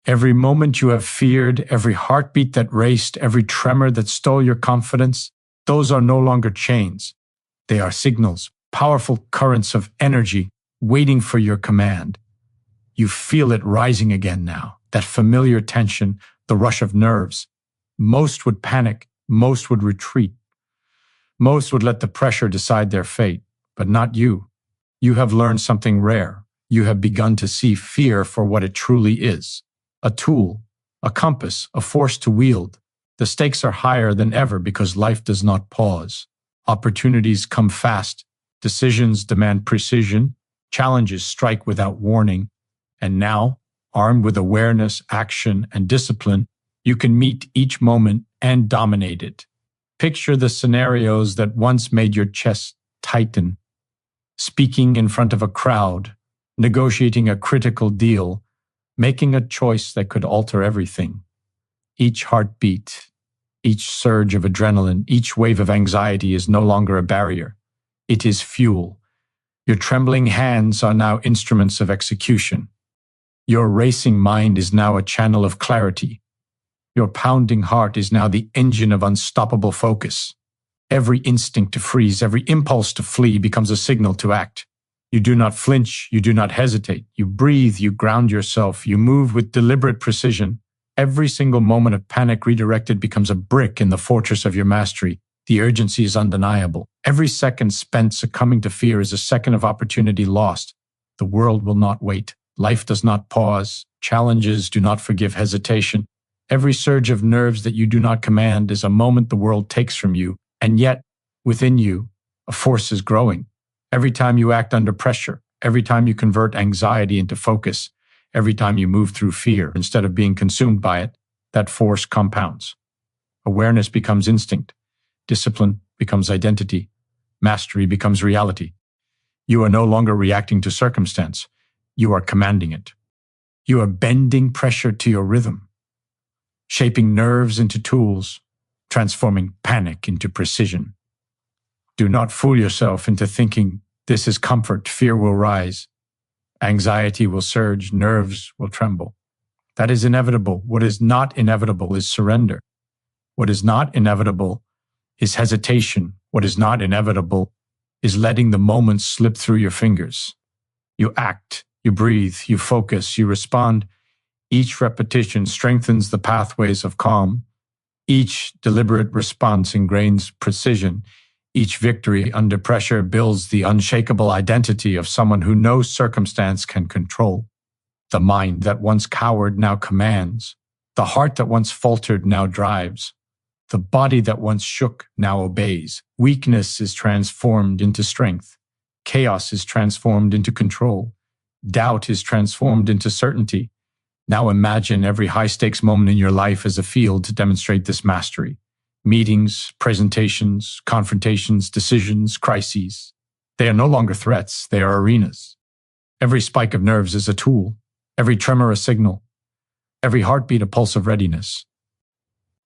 Every moment you have feared, every heartbeat that raced, every tremor that stole your confidence, those are no longer chains. They are signals, powerful currents of energy waiting for your command. You feel it rising again now, that familiar tension, the rush of nerves. Most would panic, most would retreat. Most would let the pressure decide their fate, but not you. You have learned something rare. You have begun to see fear for what it truly is. A tool, a compass, a force to wield. The stakes are higher than ever because life does not pause. Opportunities come fast. Decisions demand precision. Challenges strike without warning. And now, armed with awareness, action, and discipline, you can meet each moment and dominate it. Picture the scenarios that once made your chest tighten. Speaking in front of a crowd, negotiating a critical deal, making a choice that could alter everything. Each heartbeat, each surge of adrenaline, each wave of anxiety is no longer a barrier. It is fuel. Your trembling hands are now instruments of execution. Your racing mind is now a channel of clarity. Your pounding heart is now the engine of unstoppable focus. Every instinct to freeze, every impulse to flee becomes a signal to act. You do not flinch, you do not hesitate. You breathe, you ground yourself, you move with deliberate precision. Every single moment of panic redirected becomes a brick in the fortress of your mastery. The urgency is undeniable. Every second spent succumbing to fear is a second of opportunity lost. The world will not wait. Life does not pause. Challenges do not forgive hesitation. Every surge of nerves that you do not command is a moment the world takes from you. And yet, within you, a force is growing. Every time you act under pressure, every time you convert anxiety into focus, every time you move through fear instead of being consumed by it, that force compounds. Awareness becomes instinct. Discipline becomes identity. Mastery becomes reality. You are no longer reacting to circumstance. You are commanding it. You are bending pressure to your rhythm, shaping nerves into tools, transforming panic into precision. Do not fool yourself into thinking this is comfort. Fear will rise. Anxiety will surge. Nerves will tremble. That is inevitable. What is not inevitable is surrender. What is not inevitable is hesitation. What is not inevitable is letting the moments slip through your fingers. You act, you breathe, you focus, you respond. Each repetition strengthens the pathways of calm. Each deliberate response ingrains precision. Each victory under pressure builds the unshakable identity of someone who no circumstance can control. The mind that once cowered now commands. The heart that once faltered now drives. The body that once shook now obeys. Weakness is transformed into strength. Chaos is transformed into control. Doubt is transformed into certainty. Now imagine every high-stakes moment in your life as a field to demonstrate this mastery. Meetings, presentations, confrontations, decisions, crises. They are no longer threats, they are arenas. Every spike of nerves is a tool, every tremor a signal, every heartbeat a pulse of readiness.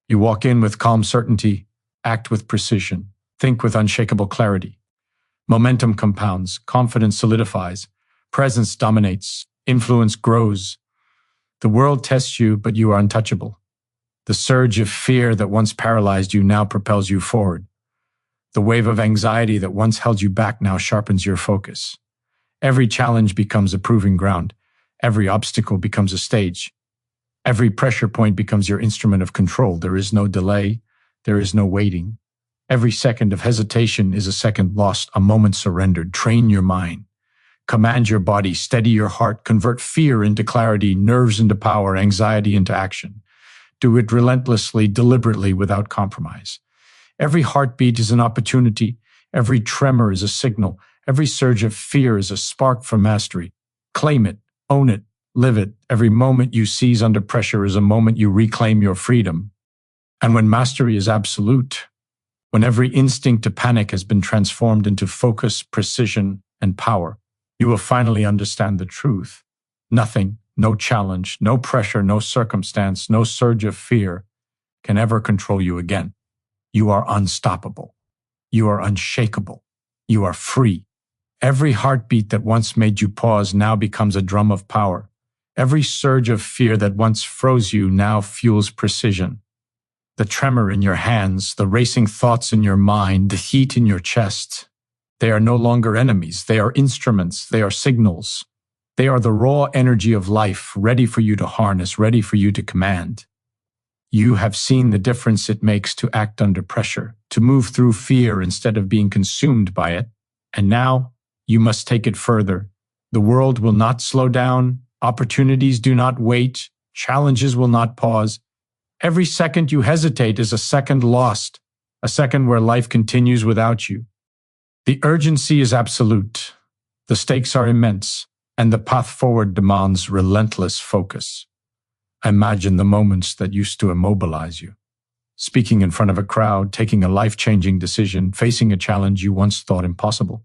You walk in with calm certainty, act with precision, think with unshakable clarity. Momentum compounds, confidence solidifies, presence dominates, influence grows. The world tests you, but you are untouchable. The surge of fear that once paralyzed you now propels you forward. The wave of anxiety that once held you back now sharpens your focus. Every challenge becomes a proving ground. Every obstacle becomes a stage. Every pressure point becomes your instrument of control. There is no delay. There is no waiting. Every second of hesitation is a second lost, a moment surrendered. Train your mind. Command your body. Steady your heart. Convert fear into clarity, nerves into power, anxiety into action. Do it relentlessly, deliberately, without compromise. Every heartbeat is an opportunity. Every tremor is a signal. Every surge of fear is a spark for mastery. Claim it, own it, live it. Every moment you seize under pressure is a moment you reclaim your freedom. And when mastery is absolute, when every instinct to panic has been transformed into focus, precision, and power, you will finally understand the truth. Nothing, no challenge, no pressure, no circumstance, no surge of fear can ever control you again. You are unstoppable. You are unshakable. You are free. Every heartbeat that once made you pause now becomes a drum of power. Every surge of fear that once froze you now fuels precision. The tremor in your hands, the racing thoughts in your mind, the heat in your chest, they are no longer enemies. They are instruments. They are signals. They are the raw energy of life, ready for you to harness, ready for you to command. You have seen the difference it makes to act under pressure, to move through fear instead of being consumed by it. And now, you must take it further. The world will not slow down. Opportunities do not wait. Challenges will not pause. Every second you hesitate is a second lost, a second where life continues without you. The urgency is absolute. The stakes are immense. And the path forward demands relentless focus. Imagine the moments that used to immobilize you. Speaking in front of a crowd, taking a life-changing decision, facing a challenge you once thought impossible.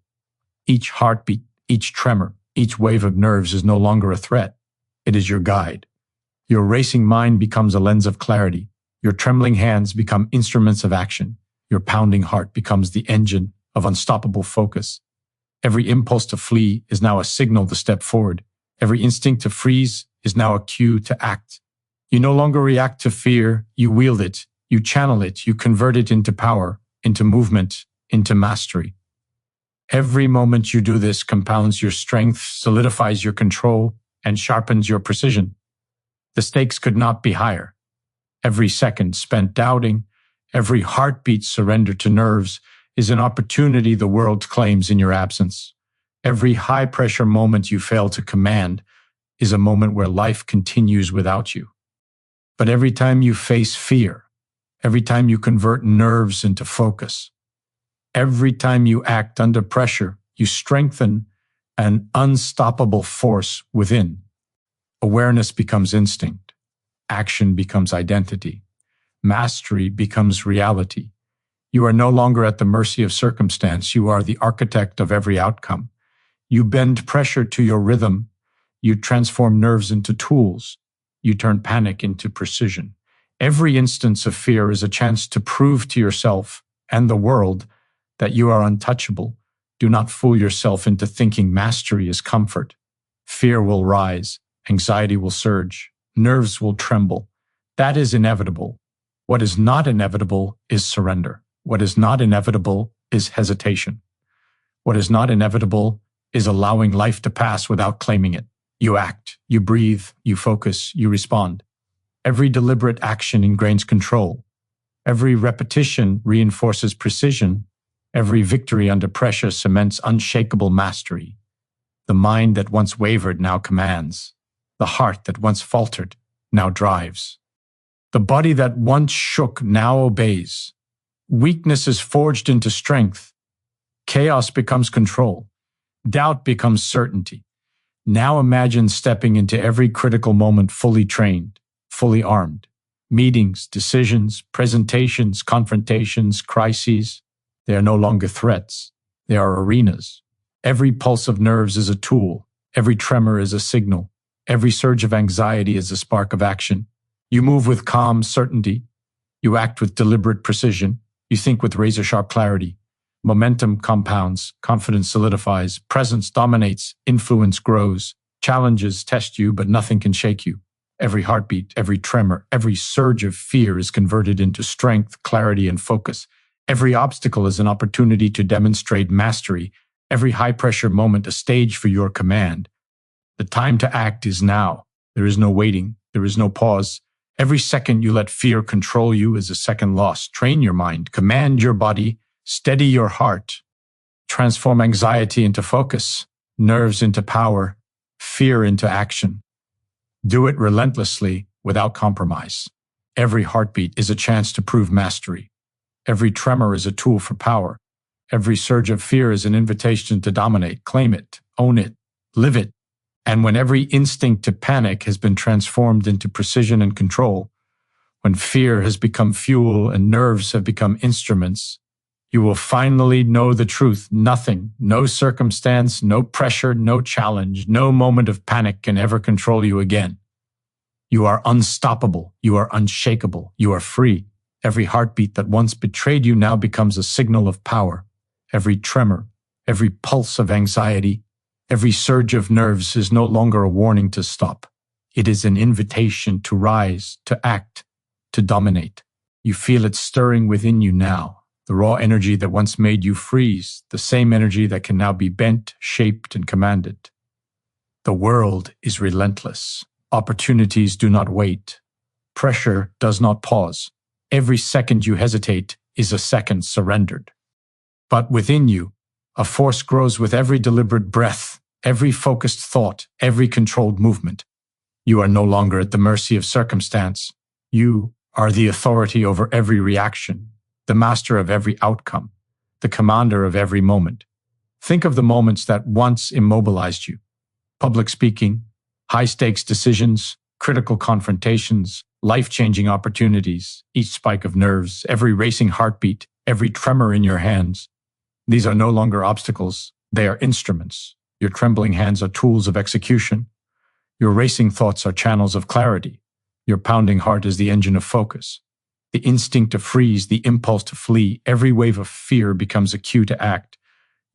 Each heartbeat, each tremor, each wave of nerves is no longer a threat. It is your guide. Your racing mind becomes a lens of clarity. Your trembling hands become instruments of action. Your pounding heart becomes the engine of unstoppable focus. Every impulse to flee is now a signal to step forward. Every instinct to freeze is now a cue to act. You no longer react to fear, you wield it, you channel it, you convert it into power, into movement, into mastery. Every moment you do this compounds your strength, solidifies your control, and sharpens your precision. The stakes could not be higher. Every second spent doubting, every heartbeat surrendered to nerves is an opportunity the world claims in your absence. Every high-pressure moment you fail to command is a moment where life continues without you. But every time you face fear, every time you convert nerves into focus, every time you act under pressure, you strengthen an unstoppable force within. Awareness becomes instinct. Action becomes identity. Mastery becomes reality. You are no longer at the mercy of circumstance. You are the architect of every outcome. You bend pressure to your rhythm. You transform nerves into tools. You turn panic into precision. Every instance of fear is a chance to prove to yourself and the world that you are untouchable. Do not fool yourself into thinking mastery is comfort. Fear will rise. Anxiety will surge. Nerves will tremble. That is inevitable. What is not inevitable is surrender. What is not inevitable is hesitation. What is not inevitable is allowing life to pass without claiming it. You act, you breathe, you focus, you respond. Every deliberate action ingrains control. Every repetition reinforces precision. Every victory under pressure cements unshakable mastery. The mind that once wavered now commands. The heart that once faltered now drives. The body that once shook now obeys. Weakness is forged into strength. Chaos becomes control. Doubt becomes certainty. Now imagine stepping into every critical moment fully trained, fully armed. Meetings, decisions, presentations, confrontations, crises. They are no longer threats. They are arenas. Every pulse of nerves is a tool. Every tremor is a signal. Every surge of anxiety is a spark of action. You move with calm certainty. You act with deliberate precision. You think with razor-sharp clarity. Momentum compounds, confidence solidifies, presence dominates, influence grows. Challenges test you, but nothing can shake you. Every heartbeat, every tremor, every surge of fear is converted into strength, clarity, and focus. Every obstacle is an opportunity to demonstrate mastery. Every high-pressure moment a stage for your command. The time to act is now. There is no waiting. There is no pause. Every second you let fear control you is a second lost. Train your mind, command your body, steady your heart. Transform anxiety into focus, nerves into power, fear into action. Do it relentlessly without compromise. Every heartbeat is a chance to prove mastery. Every tremor is a tool for power. Every surge of fear is an invitation to dominate. Claim it, own it, live it. And when every instinct to panic has been transformed into precision and control, when fear has become fuel and nerves have become instruments, you will finally know the truth. Nothing, no circumstance, no pressure, no challenge, no moment of panic can ever control you again. You are unstoppable. You are unshakable. You are free. Every heartbeat that once betrayed you now becomes a signal of power. Every tremor, every pulse of anxiety, every surge of nerves is no longer a warning to stop. It is an invitation to rise, to act, to dominate. You feel it stirring within you now. The raw energy that once made you freeze, the same energy that can now be bent, shaped, and commanded. The world is relentless. Opportunities do not wait. Pressure does not pause. Every second you hesitate is a second surrendered. But within you, a force grows with every deliberate breath, every focused thought, every controlled movement. You are no longer at the mercy of circumstance. You are the authority over every reaction, the master of every outcome, the commander of every moment. Think of the moments that once immobilized you. Public speaking, high-stakes decisions, critical confrontations, life-changing opportunities, each spike of nerves, every racing heartbeat, every tremor in your hands. These are no longer obstacles. They are instruments. Your trembling hands are tools of execution. Your racing thoughts are channels of clarity. Your pounding heart is the engine of focus. The instinct to freeze, the impulse to flee, every wave of fear becomes a cue to act.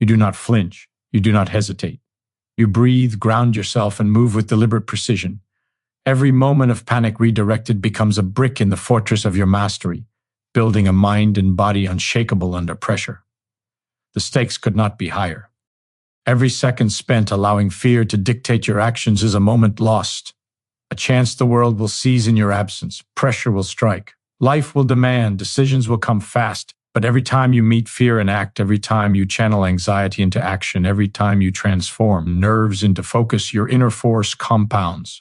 You do not flinch. You do not hesitate. You breathe, ground yourself, and move with deliberate precision. Every moment of panic redirected becomes a brick in the fortress of your mastery, building a mind and body unshakable under pressure. The stakes could not be higher. Every second spent allowing fear to dictate your actions is a moment lost. A chance the world will seize in your absence. Pressure will strike. Life will demand. Decisions will come fast. But every time you meet fear and act, every time you channel anxiety into action, every time you transform nerves into focus, your inner force compounds.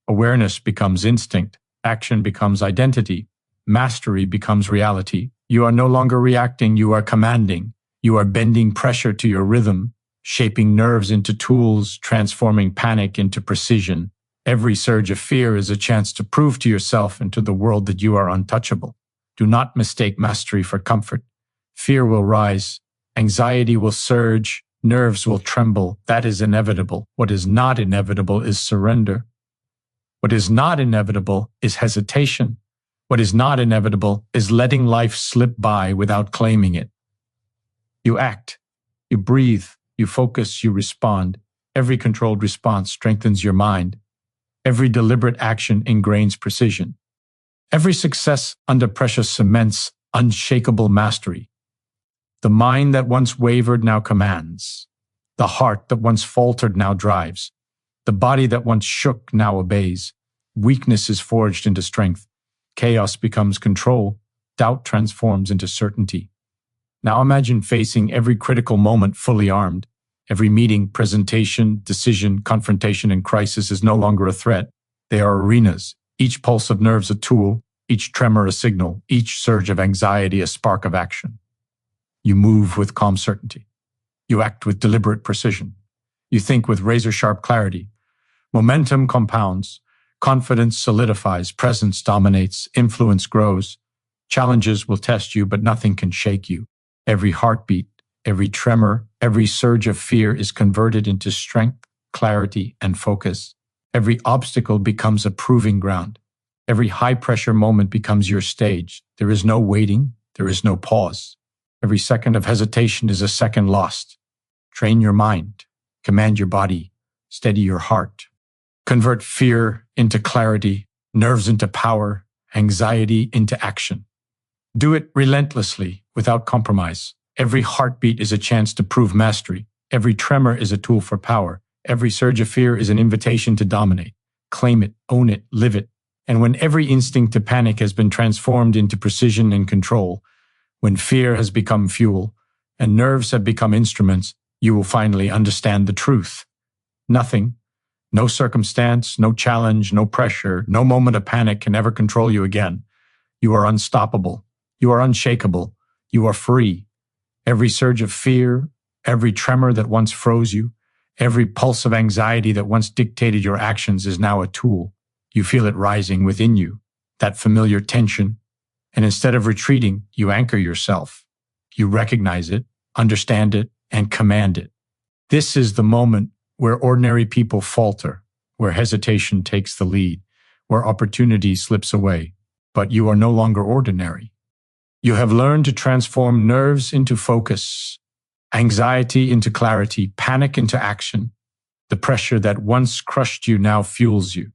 Awareness becomes instinct. Action becomes identity. Mastery becomes reality. You are no longer reacting. You are commanding. You are bending pressure to your rhythm, shaping nerves into tools, transforming panic into precision. Every surge of fear is a chance to prove to yourself and to the world that you are untouchable. Do not mistake mastery for comfort. Fear will rise, anxiety will surge, nerves will tremble. That is inevitable. What is not inevitable is surrender. What is not inevitable is hesitation. What is not inevitable is letting life slip by without claiming it. You act, you breathe, you focus, you respond. Every controlled response strengthens your mind. Every deliberate action ingrains precision. Every success under pressure cements unshakable mastery. The mind that once wavered now commands. The heart that once faltered now drives. The body that once shook now obeys. Weakness is forged into strength. Chaos becomes control. Doubt transforms into certainty. Now imagine facing every critical moment fully armed. Every meeting, presentation, decision, confrontation, and crisis is no longer a threat. They are arenas, each pulse of nerves a tool, each tremor a signal, each surge of anxiety a spark of action. You move with calm certainty. You act with deliberate precision. You think with razor-sharp clarity. Momentum compounds. Confidence solidifies. Presence dominates. Influence grows. Challenges will test you, but nothing can shake you. Every heartbeat, every tremor, every surge of fear is converted into strength, clarity, and focus. Every obstacle becomes a proving ground. Every high-pressure moment becomes your stage. There is no waiting. There is no pause. Every second of hesitation is a second lost. Train your mind. Command your body. Steady your heart. Convert fear into clarity, nerves into power, anxiety into action. Do it relentlessly, without compromise. Every heartbeat is a chance to prove mastery. Every tremor is a tool for power. Every surge of fear is an invitation to dominate. Claim it, own it, live it. And when every instinct to panic has been transformed into precision and control, when fear has become fuel and nerves have become instruments, you will finally understand the truth. Nothing, no circumstance, no challenge, no pressure, no moment of panic can ever control you again. You are unstoppable. You are unshakable. You are free. Every surge of fear, every tremor that once froze you, every pulse of anxiety that once dictated your actions is now a tool. You feel it rising within you, that familiar tension. And instead of retreating, you anchor yourself. You recognize it, understand it, and command it. This is the moment where ordinary people falter, where hesitation takes the lead, where opportunity slips away. But you are no longer ordinary. You have learned to transform nerves into focus, anxiety into clarity, panic into action. The pressure that once crushed you now fuels you.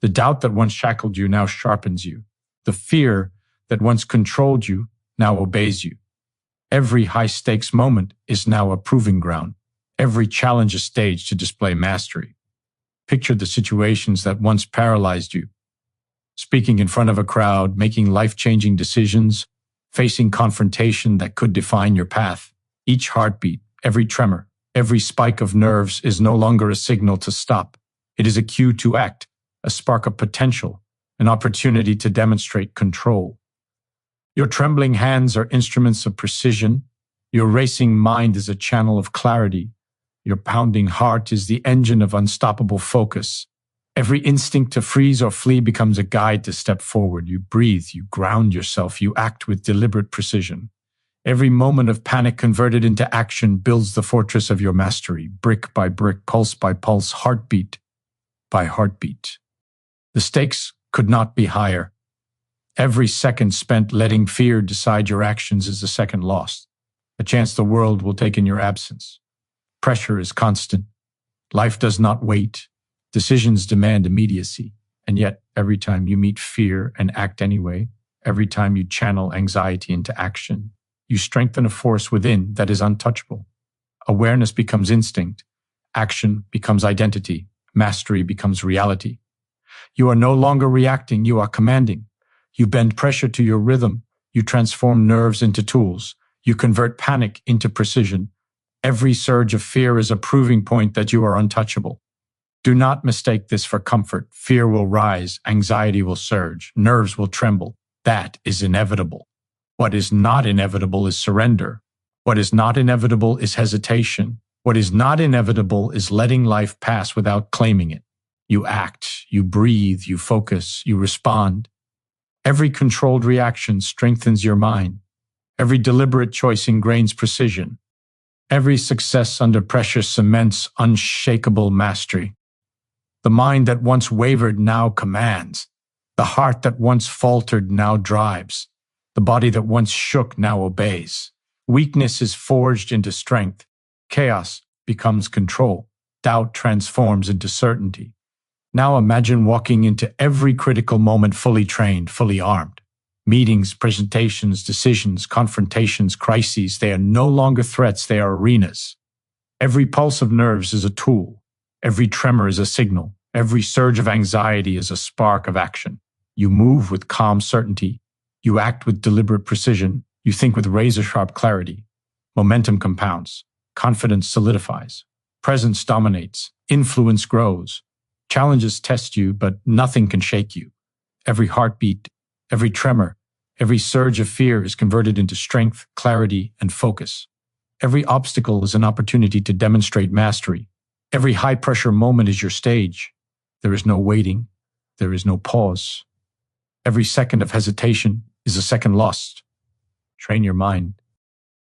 The doubt that once shackled you now sharpens you. The fear that once controlled you now obeys you. Every high-stakes moment is now a proving ground. Every challenge a stage to display mastery. Picture the situations that once paralyzed you. Speaking in front of a crowd, making life-changing decisions, facing confrontation that could define your path. Each heartbeat, every tremor, every spike of nerves is no longer a signal to stop. It is a cue to act, a spark of potential, an opportunity to demonstrate control. Your trembling hands are instruments of precision. Your racing mind is a channel of clarity. Your pounding heart is the engine of unstoppable focus. Every instinct to freeze or flee becomes a guide to step forward. You breathe, you ground yourself, you act with deliberate precision. Every moment of panic converted into action builds the fortress of your mastery, brick by brick, pulse by pulse, heartbeat by heartbeat. The stakes could not be higher. Every second spent letting fear decide your actions is a second lost, a chance the world will take in your absence. Pressure is constant. Life does not wait. Decisions demand immediacy. And yet, every time you meet fear and act anyway, every time you channel anxiety into action, you strengthen a force within that is untouchable. Awareness becomes instinct. Action becomes identity. Mastery becomes reality. You are no longer reacting, you are commanding. You bend pressure to your rhythm. You transform nerves into tools. You convert panic into precision. Every surge of fear is a proving point that you are untouchable. Do not mistake this for comfort. Fear will rise, anxiety will surge, nerves will tremble. That is inevitable. What is not inevitable is surrender. What is not inevitable is hesitation. What is not inevitable is letting life pass without claiming it. You act, you breathe, you focus, you respond. Every controlled reaction strengthens your mind. Every deliberate choice ingrains precision. Every success under pressure cements unshakable mastery. The mind that once wavered now commands. The heart that once faltered now drives. The body that once shook now obeys. Weakness is forged into strength. Chaos becomes control. Doubt transforms into certainty. Now imagine walking into every critical moment fully trained, fully armed. Meetings, presentations, decisions, confrontations, crises, they are no longer threats, they are arenas. Every pulse of nerves is a tool. Every tremor is a signal. Every surge of anxiety is a spark of action. You move with calm certainty. You act with deliberate precision. You think with razor-sharp clarity. Momentum compounds. Confidence solidifies. Presence dominates. Influence grows. Challenges test you, but nothing can shake you. Every heartbeat, every tremor, every surge of fear is converted into strength, clarity, and focus. Every obstacle is an opportunity to demonstrate mastery. Every high-pressure moment is your stage. There is no waiting. There is no pause. Every second of hesitation is a second lost. Train your mind.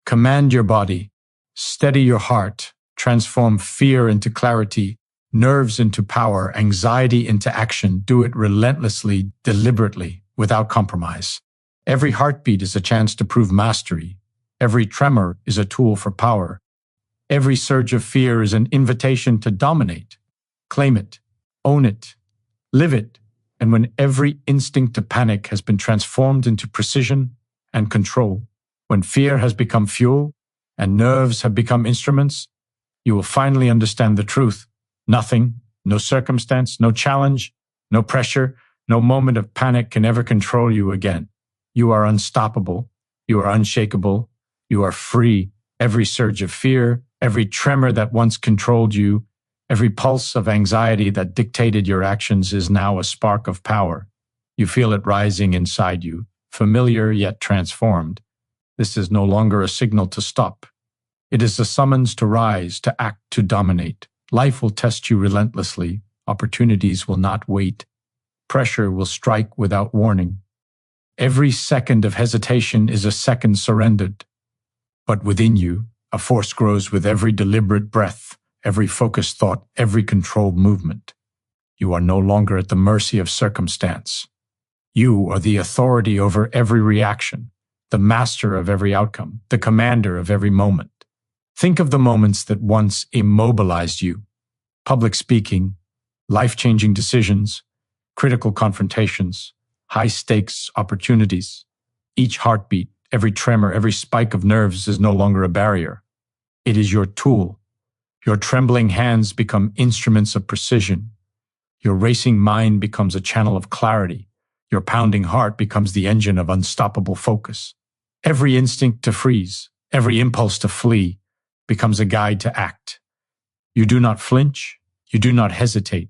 Command your body. Steady your heart. Transform fear into clarity, nerves into power, anxiety into action. Do it relentlessly, deliberately, without compromise. Every heartbeat is a chance to prove mastery. Every tremor is a tool for power. Every surge of fear is an invitation to dominate. Claim it, own it, live it. And when every instinct to panic has been transformed into precision and control, when fear has become fuel and nerves have become instruments, you will finally understand the truth. Nothing, no circumstance, no challenge, no pressure, no moment of panic can ever control you again. You are unstoppable. You are unshakable. You are free. Every surge of fear, every tremor that once controlled you, every pulse of anxiety that dictated your actions is now a spark of power. You feel it rising inside you, familiar yet transformed. This is no longer a signal to stop. It is a summons to rise, to act, to dominate. Life will test you relentlessly. Opportunities will not wait. Pressure will strike without warning. Every second of hesitation is a second surrendered. But within you, a force grows with every deliberate breath, every focused thought, every controlled movement. You are no longer at the mercy of circumstance. You are the authority over every reaction, the master of every outcome, the commander of every moment. Think of the moments that once immobilized you. Public speaking, life-changing decisions, critical confrontations, high-stakes opportunities. Each heartbeat, every tremor, every spike of nerves is no longer a barrier. It is your tool. Your trembling hands become instruments of precision. Your racing mind becomes a channel of clarity. Your pounding heart becomes the engine of unstoppable focus. Every instinct to freeze, every impulse to flee, becomes a guide to act. You do not flinch. You do not hesitate.